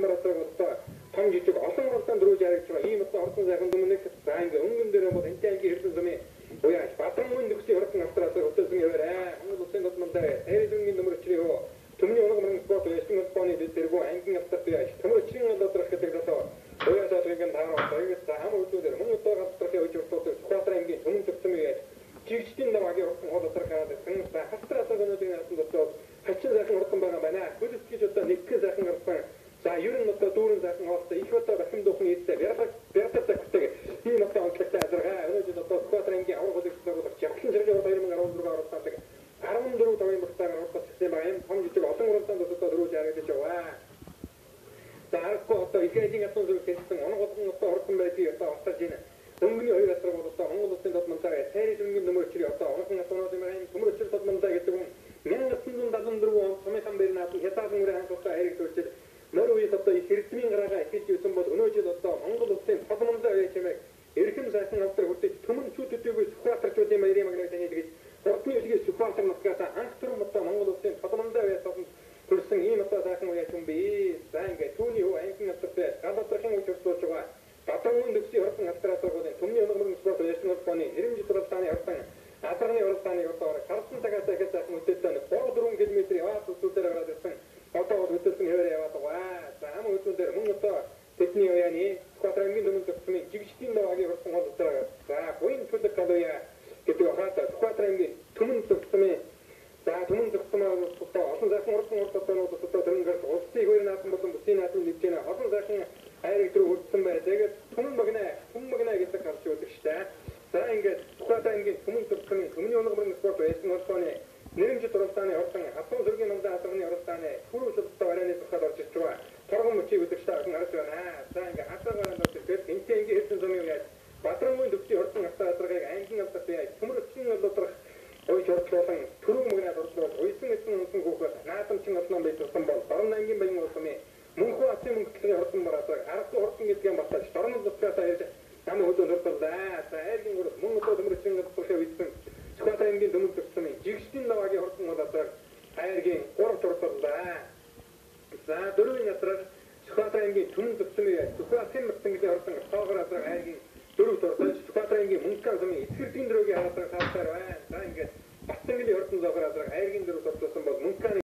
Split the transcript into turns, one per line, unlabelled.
орхон бараасаа одоо том жижиг олон оролтонд дөрөж харагдж байгаа. Ийм одоо орхон сайхан дүмнэг за ингээ өнгөн дээр бол энэ ангийн хэрхэн замын уяа Батранмын нөхцөл орхон австраасаа өтөлсөн яваарай. Монгол улсын гудамдаа Эрдэнгийн нөмөрчлөө төмний онгорын спорт ястын споны дэргүү ангийн австарт яаш төмөрчлэн олодрах гэдэг одоо уяа садрын таараа хоёрт хам үйлдвэр мөн одоо австралын өчөртөө Скватрын ангийн төмөн төгсөм яаш жигчдийн даваагийн орхон олодрах гэдэг нь австраасаа гонодын асанд одоо хачин сайхан орхон байгаа байна. Хөлс гэж одоо нэгэн сайхан орхон за ер нь одоо дүүрэн сайхан хоолтой их одоо бахим дуухан ийдтэй бяртатагтай ийм одоо онцлогтой азаргаа өнөөдөр одоо Скватрын ангийн аврал хөдөлгөөнөөр жавхлан зэрэг 2014 оруулсан 14 тавын бүртээр оролцох гэсэн юм. Том жижиг олон уралдаанд одоо дөрөж харагдаж байгаа. За аргагүй одоо их эдийн засгийн зөвлөлт хэлсэн онгоцон одоо орхон байдгийг одоо баталж байна. Дөнгөний хоёр асар бол одоо Монгол улсын додмонтаа сайрын дөнгөний нөмөрчрий одоо онхон асуунууд юм байна. Төмөрчл додмонтаа гэдэг нь 1974 он Томихан Бернат хятадын үрэн хангалттай хэрэгжүүлж нөр үеэс одоо их эрдмийн гараагаа эхэлж ирсэн бол өнөөдөр одоо Монгол улсын додмонтаа яа чимээ эрхэм сайхан автар хүртэж төмөн чүтдэггүй Скватрчуудын баярын магнаа таних гэж Ордны үлгээс Скватр нутгаас анх түрэн одоо Монгол улсын додмонтаа байсан төрсэн ийм одоо сайхан үеэ юм би. За ингээд түүний хөө ангийн автортай галатрахын учирсуулж байгаа. Батранмын нөхцөл орхон австраас байгуулын төмний онгорын спорт ястын споны нэрмжит уралдааны орхон Азарны уралдааны одоо Карсан цагаас ихэж сайхан өдөлтөнд 3-4 км яваад үзүүлэлтээр гараад ирсэн. Одоо өдөлтөнд хэвээр яваад байгаа. За хам өдөлтөнд мөн одоо тэдний уяаны Скватрын дүмэн төгсмийн жигчдийн даваагийн орхон олодроо. За буин төлөв галуя гэдэг хаатай Скватрын түмэн төгсмийн за түмэн төгсмөө одоо олон сайхан орхон олодроо одоо тэрнгээр улсын хоёр наасан болон бүсийн наасан нэгж байна. Олон сайхан хайрыг дөрөв үлдсэн бай. Тэгээд түмэн магнаа гэдэг гарч үүдэг штэ. За ингээд Скватрын түмэн төгсмийн төмний онгорын спорт байсан орсооны нэрмжит уралдааны орхон хатуун зэргийн намдаа хатууны уралдааны хүрүүл өдөртөө арайны тухайд орж ирж байгаа. Торгон мөчийг үдэгчтэй харж байна. За ингээд хатуугаар нөтөд тэнцээ ингээд хэлсэн зам юм яаж Батранмын төвчийн орхон автаа азаргыг ангийн авторт яаж төмөрчлэн олодрох ой чортлуулан түрүүг мөгнөөд орлуулж уйсан эцэн унсан хүүхэд наадамчин олноо байсан бол Дорн ангийн баян улсны мөнхөө ацын мөнгөлийн орхон бараасаа аргагүй орхон гэдгийг баталж Дорн зурцаасаа ирж нам хөдөө нөртөлдөө. За айлын гүр мөн одоо төмөрчлэн олодрохыг үйсэн Скватрын дүмэн төгсмийн жигчдийн даваагийн орхон олодрог хайргийн 3 зурцаалаа. За дөрвийн ятраар Скватрын түмэн төгсмийн Скватрын мөртөнгөлийн орхон тоогоор азраг хайргийн 4 зурцаалж Скватрын мөнгөн замын эцгэрдийн дөрөгийн хаалтраг хаалтаар байна. За ингээд Батцангли орхон зогоор азраг хайргийн 4 зурцаалсан бол мөнгөн